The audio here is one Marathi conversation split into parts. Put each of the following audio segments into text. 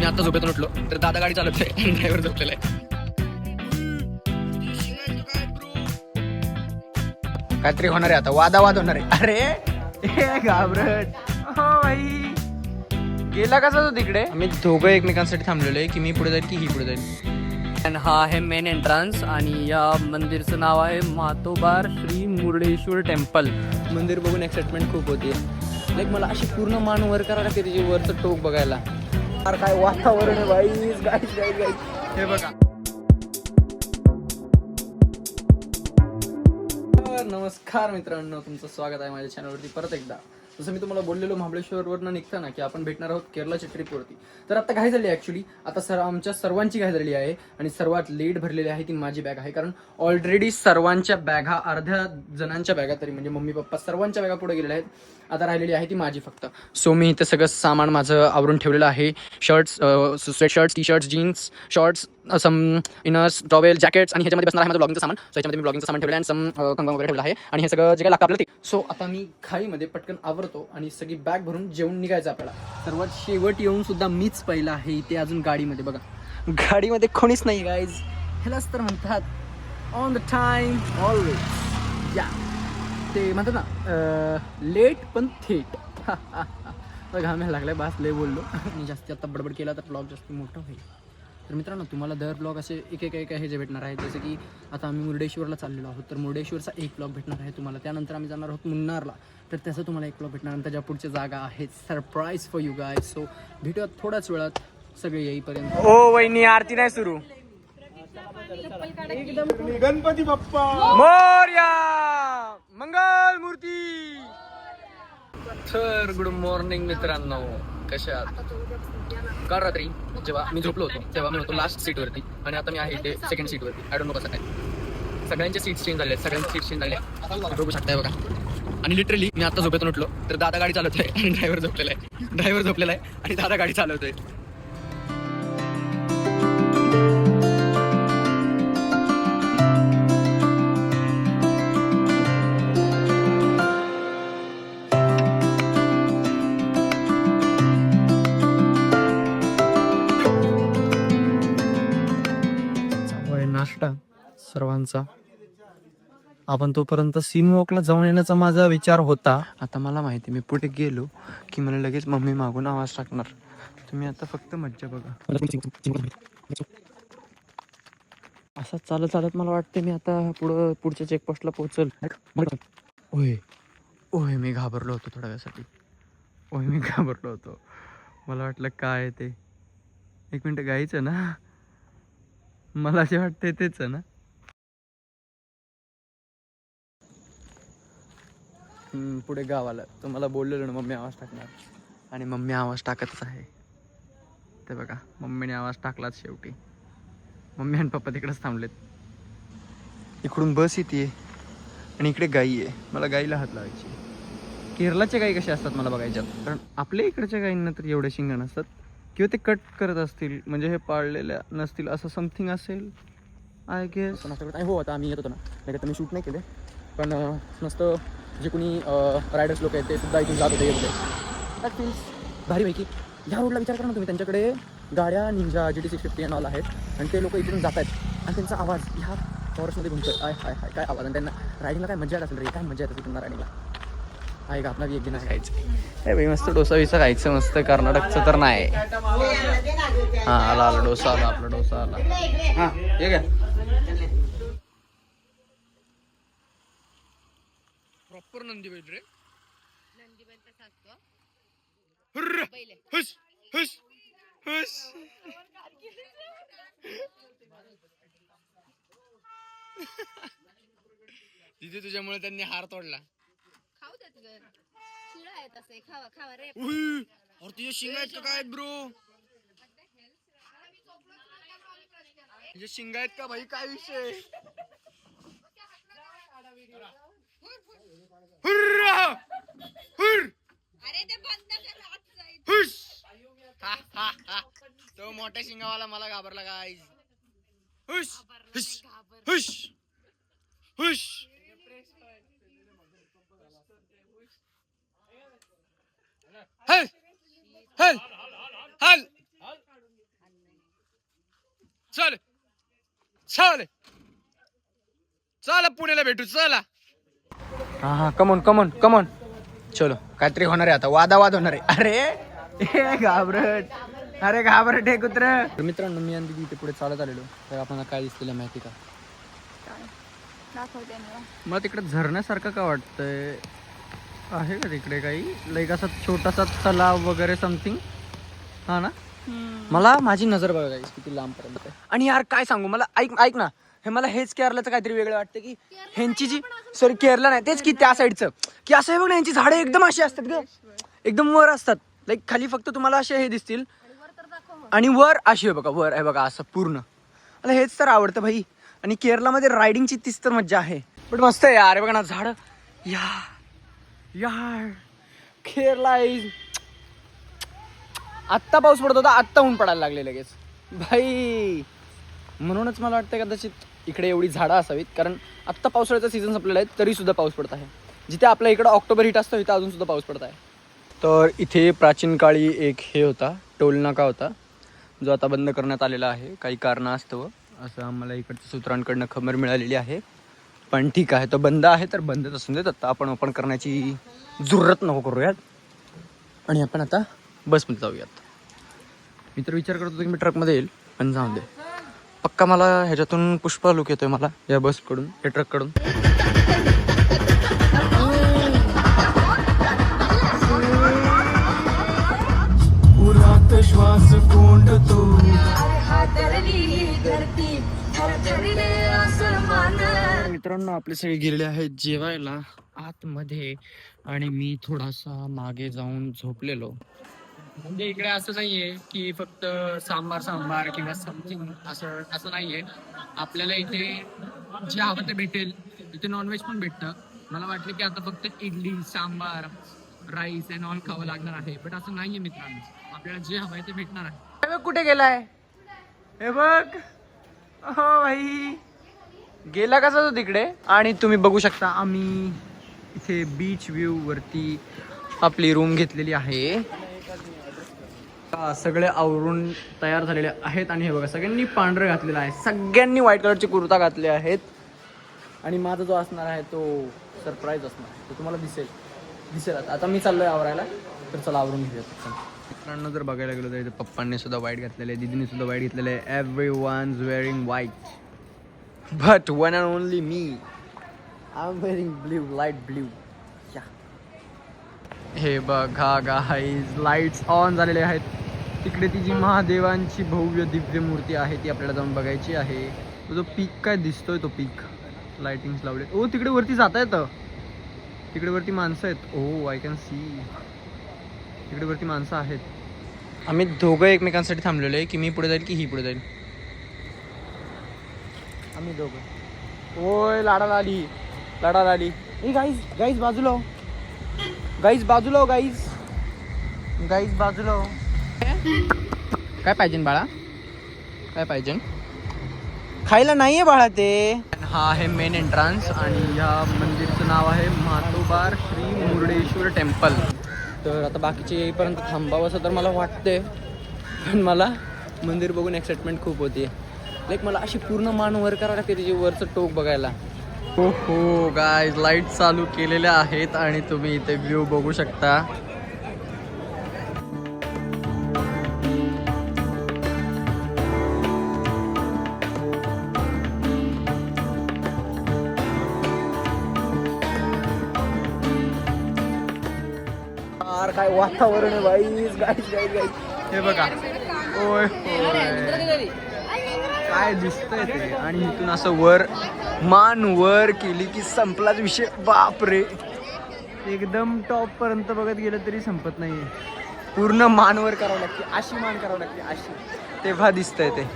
मी आता झोपेतून उठलो तर दादा गाडी चालवतोय आणि ड्रायव्हर झोपलेला आहे. काहीतरी होणार आहे आता, वादावाद होणार आहे. अरे घाबरट भाई गेला कसा तो तिकडे. आम्ही दोघं एकमेकांसाठी थांबलेलो आहे की मी पुढे जाईल की ही पुढे जाईल. आणि हा आहे मेन एंट्रन्स आणि या मंदिरचं नाव आहे मातोबार श्री मुर्डेश्वर टेम्पल. मंदिर बघून एक्साइटमेंट खूप होती. लाईक मला अशी पूर्ण मान वर करायला लागते त्याची वरचं टोक बघायला. काय वातावरण आहे भाई. गाईस हे बघा. नमस्कार मित्रांनो, तुमचं स्वागत आहे माझ्या चॅनलवरती परत एकदा. जसं मी तुम्हाला बोललेलो महाबळेश्वरवरनं निघताना की आपण भेटणार आहोत केरळच्या ट्रिपवरती. तर आता घाई झाली ॲक्च्युली. आता आमच्या सर्वांची घाई झालेली आहे आणि सर्वात लेट भरलेली आहे ती माझी बॅग आहे. कारण ऑलरेडी सर्वांच्या बॅगा, अर्ध्या जणांच्या बॅगा तरी म्हणजे मम्मी पप्पा सर्वांच्या बॅगा पुढे गेलेल्या आहेत. आता राहिलेली आहे ती माझी फक्त. सो मी इथे सगळं सामान माझं आवरून ठेवलेलं आहे. Shirts, sweatshirts, T shirts, jeans, shorts, some inners, towel, jackets आणि ह्याच्यामध्ये बसणार आहे माझं ब्लॉगिंगचं सामान. सो ह्याच्यामध्ये मी ब्लॉगिंगचं सामान ठेवलं आणि सम कंगवा वगैरे ठेवलं आहे आणि हे सगळं जे काय लागतं आपल्याला ते. सो आता मी घाईमध्ये पटकन आवरतो आणि सगळी बॅग भरून जेवून निघायचं आपल्याला. सर्वात शेवट येऊन सुद्धा मीच पहिला आहे इथे अजून गाडीमध्ये. बघा गाडीमध्ये कोणीच नाही गाईज. ह्यालाच तर म्हणतात ऑन द टाइम ऑलवेज. या ते म्हणतात ना लेट पण थेट. घामायला लागलाय, बास लय बोललो आणि जास्त आता बडबड केला तर ब्लॉग जास्त मोठा होईल. तर मित्रांनो, तुम्हाला दर ब्लॉग असे एक हे जे भेटणार आहे. जसं की आता आम्ही मुर्डेश्वरला चाललेलो आहोत तर मुर्डेश्वरचा एक ब्लॉग भेटणार आहे तुम्हाला. त्यानंतर आम्ही जाणार आहोत मुन्नारला तर त्याचा तुम्हाला एक ब्लॉग भेटणार. त्याच्या पुढच्या जागा आहेत surprise for you guys. So भेटूया थोड्याच वेळात सगळे येईपर्यंत. ओ वहिनी, आरती नाही सुरू. गणपती बाप्पा मोरया, मंगल मूर्ती. तर गुड मॉर्निंग मित्रांनो, कशा आहात? काल रात्री जेव्हा मी झोपलो होतो तेव्हा मी होतो लास्ट सीटवरती आणि आता मी आहे इथे सेकंड सीटवरती. आय डोंट नो कसं काय. सगळ्यांचे सीट्स चेंज झाले, सगळ्यांचे सीट्स चेंज झाले, बघू शकताय बघा. आणि लिटरली मी आता झोपेतून उठलो तर दादा गाडी चालवतोय आणि ड्रायव्हर झोपलेला आहे आणि दादा गाडी चालवतोय. नाश्ता सर्वांचा. आपण तोपर्यंत सीनवॉकला जाऊन येण्याचा माझा विचार होता. आता मला माहिती मी पुढे गेलो की मला लगेच मम्मी मागून आवाज टाकणार. तुम्ही आता फक्त मज्जा बघा. असं चालत मला वाटते मी आता पुढच्या चेकपोस्टला पोहोचल. ओय मी घाबरलो होतो थोड्या वेळासाठी. मी घाबरलो होतो. मला वाटलं काय ते. एक मिनिट, गायचं ना, मला जे वाटतंय तेच आहे ना. पुढे गाव आलं. तुम्हाला बोललेलो ना मम्मी आवाज टाकणार आणि मम्मी आवाज टाकतच आहे. ते बघा, मम्मीने आवाज टाकलाच शेवटी. मम्मी आणि पप्पा तिकडेच थांबलेत. इकडून बस येते आणि इकडे गाई आहे. मला गाईला हात लावायची. केरळाच्या गाई कशा असतात मला बघायच्यात. कारण आपल्या इकडच्या गाईंना तर एवढे शिंग नसतात किंवा ते कट करत असतील, म्हणजे हे पाळलेल्या नसतील असं समथिंग असेल आय गेस. हो, आता आम्ही येत होतो ना, नाही तर मी शूट नाही केले पण मस्त जे कोणी रायडर्स लोक आहेत ते सुद्धा इथून जात होते, येत होते. दॅट फील्स भारी पैकी. ह्या रोडला विचार करा ना तुम्ही, त्यांच्याकडे गाड्या निंजा GT 650 आणि ऑल आहेत आणि ते लोक इथून जात आहेत आणि त्यांचा आवाज ह्या फॉरेस्टमध्ये घुमतोय. हाय काय आवाज. आणि त्यांना रायडिंगला काय मजा येत असेल रे, काय मजा येत असेल त्यांना रायडिंगला. आहे का आपला एक दिन खायचं. हे भाई मस्त डोसा विसा खायचं मस्त. कर्नाटकचं तर नाही. हां आला डोसा आला, आपला डोसा आला. हां हे काय प्रॉपर नंदी बैल रे. हुश हुश हुश. तिथे तुझ्यामुळे त्यांनी हार तोडला. खाऊ देत ग, शिळा आहे तसे. खावा खावा रे. अरे तुझ्या शिंगा आहेत का काय ब्रो? तुझ्या शिंगा आहेत का भाई? काय विषय? अरे ते बंद कर, आत जाईल. हुश. तो मोठ्या शिंगावाला मला घाबरला गाईज. हुश हुश हुश हुश. हल हल हल. चल चल चला पुण्याला भेटू चला. हा हा कमॉन कमॉन कमॉन चलो काहीतरी होणार आहे आता वादावाद होणार आहे. अरे घाबरट अरे घाबरट हे कुत्र. मित्रांनो मी आणि दीदी इथे पुढे चालत आलेलो तर आपल्याला काय दिसलेलं माहिती का? दाखवते मला. मला तिकडे झरण्यासारखं का वाटतंय आहे का तिकडे काही लाईक असा छोटासा तलाव वगैरे समथिंग. हा ना मला माझी नजर बघा guys, किती लांब पर्यंत आहे. आणि यार काय सांगू मला ऐक ना हे मला हेच केरलाचं काहीतरी वेगळं वाटतं की ह्यांची जी सॉरी केरला नाही तेच की त्या साईडचं की असं आहे बघ ना यांची झाडं एकदम अशी असतात ग एकदम वर असतात लाईक खाली फक्त तुम्हाला असे हे दिसतील आणि वर अशी आहे बघा वर आहे बघा असं पूर्ण. मला हेच तर आवडतं भाई. आणि केरलामध्ये रायडिंगची तीच तर मज्जा आहे. पण मस्त आहे यार बघा ना झाड यार केरला इज. आत्ता पाऊस पडत होता आत्ता ऊन पडायला लागले लगेच भाई. म्हणूनच मला वाटतं कदाचित इकडे एवढी झाडं असावीत कारण आत्ता पावसाळ्याचा सीझन संपलेला आहे तरी सुद्धा पाऊस पडत आहे. जिथे आपल्या इकडं ऑक्टोबर हिट असतो इथं अजून सुद्धा पाऊस पडत आहे. तर इथे प्राचीन काळी एक हे होता टोल नाका होता जो आता बंद करण्यात आलेला आहे काही कारणास्तव असं आम्हाला इकडच्या सूत्रांकडनं खबर मिळालेली आहे. पण ठीक आहे तो बंद आहे तर बंदच असून देत. आता आपण ओपन करण्याची जरूरत नको करूयात आणि आपण आता बसमध्ये जाऊयात. मी तर विचार करत होतो की मी ट्रकमध्ये येईल पण जाऊन दे पक्का मला ह्याच्यातून पुष्पा लुक येतोय मला या बसकडून या ट्रककडून. श्वास कोंडतो मित्रांनो आपले सगळे गेलेले आहेत जेवायला आतमध्ये आणि मी थोडासा मागे जाऊन झोपलेलो. म्हणजे इकडे असं नाहीये की फक्त सांबार किंवा समथिंग असं नाहीये. आपल्याला इथे जे हवं ते भेटेल. इथे नॉनव्हेज पण भेटतं. मला वाटलं की आता फक्त idli sambar rice and all खावं लागणार आहे बट असं नाहीये मित्रांनो. आपल्याला जे हवंय ते भेटणार आहे. कुठे गेलाय हे बघ हो भाई गेला कसा तो तिकडे. आणि तुम्ही बघू शकता आम्ही इथे बीच व्ह्यू वरती आपली रूम घेतलेली आहे. सगळे आवरून तयार झालेले आहेत आणि हे बघा सगळ्यांनी पांढरं घातलेलं आहे. सगळ्यांनी व्हाईट कलरचे कुर्ता घातले आहेत. आणि माझा जो असणार आहे तो सरप्राईज असणार आहे तो तुम्हाला दिसेल आता मी चाललोय आवरायला तर चला आवरून घेऊयात. मित्रांनो जर बघायला गेलो तर इथे पप्पांनी सुद्धा व्हाईट घातलेलं आहे दीदीने सुद्धा व्हाईट घेतलेलं आहे. Everyone's wearing white but one and only me I am wearing blue light blue. हे बघा गाईज लाईट्स ऑन झालेले आहेत. तिकडे ती जी महादेवांची भव्य दिव्य मूर्ती आहे ती आपल्याला जाऊन बघायची आहे. तो जो पीक काय दिसतोय तो पीक लाइटिंग्स लावले. ओ तिकडे वरती जाता येतं. तिकडे वरती माणसं आहेत. ओ आय कॅन सी तिकडे वरती माणसं आहेत. आम्ही दोघं एकमेकांसाठी थांबलेलो आहे की मी पुढे जाईल की ही पुढे जाईल. आम्ही दोघं. ओय लाडाला आली ए गाईज बाजूला बाजूला काय पाहिजे बाळा काय पाहिजे खायला नाहीये बाळा ते. हा आहे मेन एंट्रन्स आणि या मंदिरचं नाव आहे म्हातोबार श्री मुर्डेश्वर टेम्पल. तर आता बाकीचे येईपर्यंत थांबावं असं तर मला वाटतंय पण मला मंदिर बघून एक्साइटमेंट खूप होती. लाईक मला अशी पूर्ण मान वर करावं लागते त्याची वरचं टोक बघायला. हो गाईज लाईट चालू केलेल्या आहेत आणि तुम्ही इथे व्ह्यू बघू शकता. काय वातावरण आहे गाईज हे बघा. ओय काय दिसतंय ते. आणि इथून असं वर मान वर केली की संपलाच विषय. बापरे एकदम टॉप पर्यंत बघत गेलं तरी संपत नाहीये. पूर्ण मान वर करावं लागते अशी मान करावं लागते अशी तेव्हा दिसतंय ते.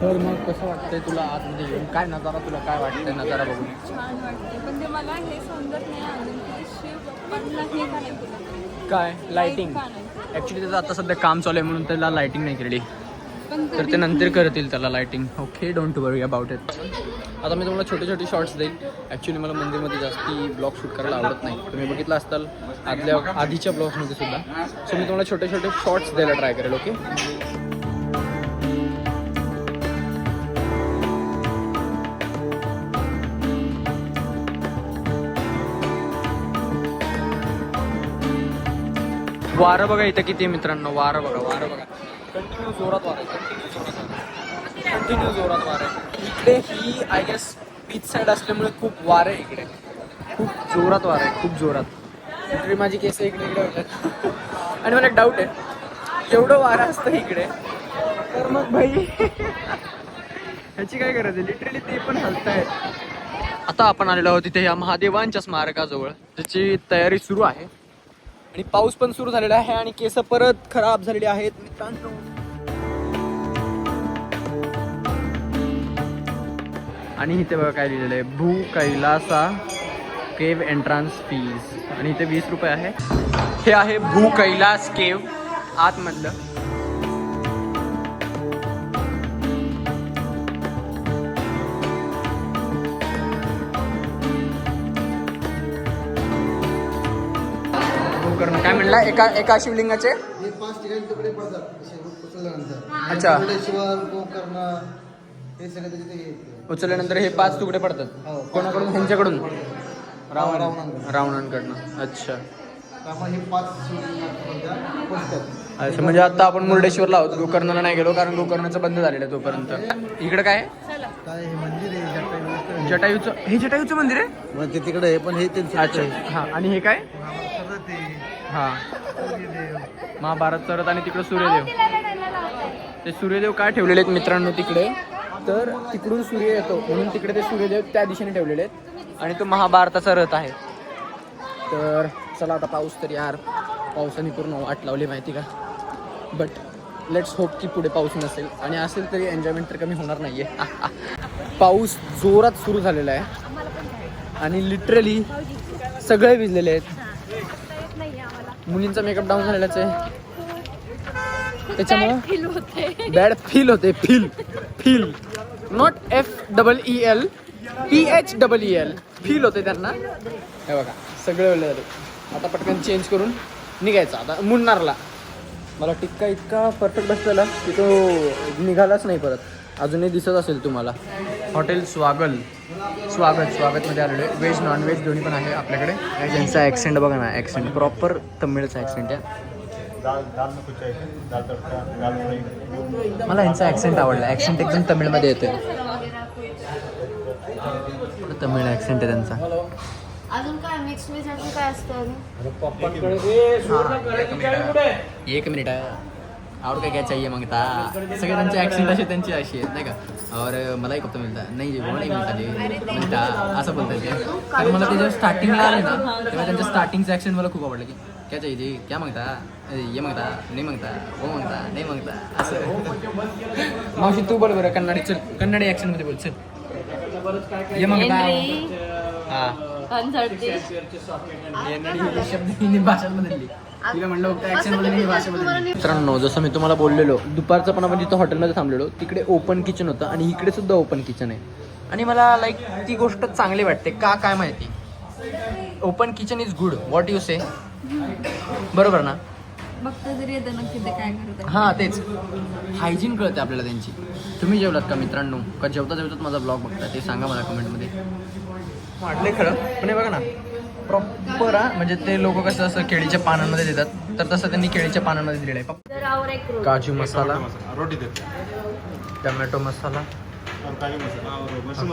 तर मग कसं वाटतंय तुला आतमध्ये येऊन काय नजारा तुला काय वाटतंय नजारा बघून. छान वाटते पण ते मला हे समजत नाही अजून की शिवबाप्पांना हे का नाही केलं काय लाइटिंग का नाही. ॲक्च्युली त्याचं आता सध्या काम चालू आहे म्हणून त्याला लाइटिंग नाही केलेली. तर ते नंतर करतील त्याला lighting. Okay, don't worry about it. आता मी तुम्हाला छोटे छोटे शॉर्ट्स देईन. ॲक्च्युली मला मंदिरमध्ये जास्ती ब्लॉग शूट करायला आवडत नाही. तुम्ही बघितलं असताल आधीच्या ब्लॉग्समध्ये सुद्धा. सो मी तुम्हाला छोटे छोटे शॉर्ट्स द्यायला ट्राय करेल. ओके. वारं बघा इथं किती आहे मित्रांनो. वारं बघा. कंटिन्यू जोरात वारं आहे. कंटिन्यू जोरात वारं आहे. इकडे ही आय गेस बीच साईड असल्यामुळे खूप वारं आहे इकडे. खूप जोरात वारं आहे, खूप जोरात. इकडे माझी केस इकडे होतात. आणि मला एक डाऊट आहे, एवढं वारं असतं इकडे तर मग भाई ह्याची काय गरज आहे. लिटरली ते पण हलतायत. आता आपण आलेलो आहोत तिथे या महादेवांच्या स्मारकाजवळ, त्याची तयारी सुरू आहे. आणि पाऊस पण सुरू झालेला आहे आणि केस परत खराब झालेले आहेत मित्रांनो. आणि इथे बघा काय लिहिलेलं आहे, भू कैलासा केव एंट्रान्स फीज. आणि इथे 20 रुपये आहे. हे आहे भू कैलास केव आतमधलं. काय म्हणला, एका शिवलिंगाचे 5 ठिकाणी तुकडे पडतात उचलल्यानंतर. अच्छा. मुर्डेश्वर, गोकर्ण हे सगळे त्याचे येते. उचलल्यानंतर हे 5 तुकडे पडतात. हो. कोणाकडून? ह्यांच्याकडून, रावणांकडून. रावणांकडनं. अच्छा त्यामुळे हे 5 शिवलिंगात पोचतात. अच्छा. म्हणजे आता आपण मुर्डेश्वरला आहोत, गोकर्णाला नाही गेलो कारण गोकर्णाचं बंद झालेलं आहे तोपर्यंत. इकडे काय आहे? काय हे मंदिर आहे जटायूचं. हे जटायूचं मंदिर आहे. मग ते तिकडे आहे, पण हे त्यांचं अच्छा. हां. आणि हे काय? हां, महाभारतचं रथ. आणि तिकडं सूर्यदेव. ते सूर्यदेव काय ठेवलेले आहेत मित्रांनो तिकडे, तर तिकडून सूर्य येतो म्हणून तिकडे ते सूर्यदेव त्या दिशेने ठेवलेले आहेत. आणि तो महाभारताचा रथ आहे. तर चला आता पाऊस तर यार, पावसाने पूर्ण वाट लावली माहिती का. बट लेट्स होप की पुढे पाऊस नसेल, आणि असेल तरी एन्जॉयमेंट तर कमी होणार नाही आहे. पाऊस जोरात सुरू झालेला आहे आणि लिटरली सगळे भिजलेले आहेत. मुलींचा मेकअप डाऊन झालेलाच आहे, त्याच्यामुळं बॅड फील होते. Feel not FEEL PHEEL feel होते त्यांना. हे बघा सगळे वेळ झाले. आता पटकन चेंज करून निघायचं आता मुन्नारला. मला टिक्का इतका परफेक्ट बसलेला की तो निघालाच नाही परत. अजूनही दिसत असेल तुम्हाला. हॉटेल स्वागतमध्ये आलेलो आहे. व्हेज नॉन व्हेज दोन्ही पण आहे आपल्याकडे. त्यांचा ॲक्सेंट बघा ना, ॲक्सेंट प्रॉपर तमिळचा ॲक्सेंट आहे. मला यांचा ॲक्सेंट आवडला. ॲक्सेंट एकदम तमिळमध्ये येते. तमिळ ॲक्सेंट आहे त्यांचा. अजून काय मिक्स वेज अजून काय असतं? एक मिनिट और क्या चाहिए मांगता. सगळे त्यांचे ॲक्सेंट असे त्यांची अशी आहेत नाही का. और मलाई कोफ्ता मिळता नाही, वो नाही मिळता जे मिळता असं बोलतात ते. कारण मला त्याच्या स्टार्टिंगला आले ना तेव्हा त्यांचं स्टार्टिंगचं ॲक्सेंट मला खूप आवडलं की क्या चाहिए जी, क्या मागता, ये मागता, नहीं मागता, वो मागता, नहीं मागता असं. मावशी तू बोल बरं कन्नडी. चल कन्नडी ॲक्सेंटमध्ये बोल. चल ये मागता. हां शब्द हिंदी भाषेत बदलली. तिला म्हणलं ॲक्सेंट बदलली, भाषा बदलली. मित्रांनो जसं मी तुम्हाला बोललेलो, दुपारचं पण आपण जिथं हॉटेलमध्ये थांबलेलो तिकडे ओपन किचन होतं आणि इकडे सुद्धा ओपन किचन आहे. आणि मला लाईक ती गोष्ट चांगली वाटते का काय माहिती. Open kitchen is good. What you say. बरोबर ना. बघता जरी येतं नक्की ते काय करतात. हां तेच, हायजीन कळते आपल्याला त्यांची. तुम्ही जेवलात का मित्रांनो, का जेवतात माझा ब्लॉग बघता ते सांगा मला कमेंटमध्ये. वाटले खरं पण हे बघा ना प्रॉपर. म्हणजे ते लोक कसं असं केळीच्या पानांमध्ये देतात, तर तसं त्यांनी केळीच्या पानांमध्ये दिलेलं आहे. जरावर एक रोटी. काजू मसाला, रोटी देते टमॅटो मसाला, काजू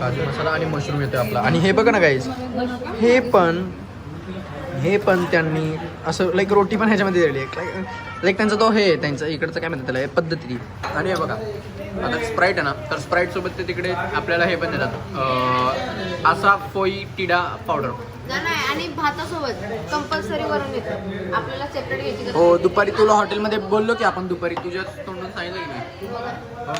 काजू मसाला आणि मशरूम येतो आपला. आणि हे बघा ना गाईज, हे पण त्यांनी असं लाईक रोटी पण ह्याच्यामध्ये दिलेली आहे. लाईक त्यांचा तो हे त्यांचं इकडचं काय म्हणतात त्याला पद्धती. आणि हे बघा आता स्प्राईट आहे ना, तर स्प्राईट सोबत ते तिकडे आपल्याला हे पण देतात असा फोई टिडा पावडर. नाही, आणि भातासोबत कंपल्सरी वरून येतं. आपल्याला सेपरेट घ्यायची हो दुपारी तुला हॉटेलमध्ये बोललो की आपण दुपारी तुझ्या तोंडून सांगितलं की नाही.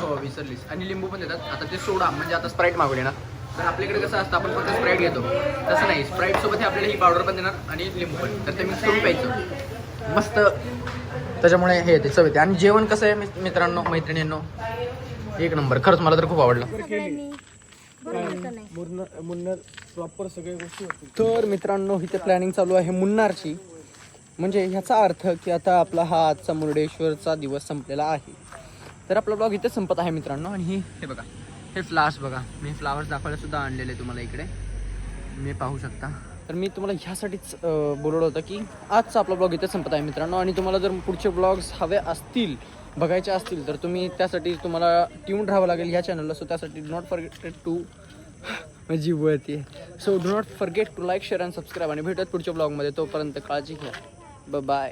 हो विसरलीस. आणि लिंबू पण देतात. आता ते सोडा म्हणजे आता स्प्राईट मागवली ना, तर आपल्याकडे कसं असतं आपण फक्त स्प्राईट घेतो, तसं नाही. स्प्राईट सोबत हे आपल्याला ही पावडर पण देणार आणि लिंबू पण. तर ते मिक्स करून प्यायचं. मस्त त्याच्यामुळे हे येते चव येते. आणि जेवण कसं आहे मित्रांनो मैत्रिणींनो, एक नंबर. खरंच मला तर खूप आवडलं. मुन्नर प्रॉपर सगळ्या गोष्टी होतील. तर मित्रांनो इथे प्लॅनिंग चालू आहे मुन्नारची. म्हणजे ह्याचा अर्थ की आता आपला हा आजचा मुर्डेश्वरचा दिवस संपलेला आहे. तर आपला ब्लॉग इथेच संपत आहे मित्रांनो. आणि हे बघा, हे फ्लावर्स बघा, मी फ्लावर्स दाखवायला सुद्धा आणलेले तुम्हाला इकडे मी पाहू शकता. तर मी तुम्हाला ह्यासाठीच बोलवलं होतं की आजचा आपला ब्लॉग इथेच संपत आहे मित्रांनो. आणि तुम्हाला जर पुढचे ब्लॉग्स हवे असतील, बघायचे असतील, तर तुम्ही त्यासाठी तुम्हाला ट्यून राहावं लागेल ह्या चॅनलला. सो त्यासाठी डू नॉट फॉरगेट टू माझी वरती आहे. So do not forget to like share and subscribe. आणि भेटत पुढच्या ब्लॉगमध्ये. तोपर्यंत काळजी घ्या. बाय.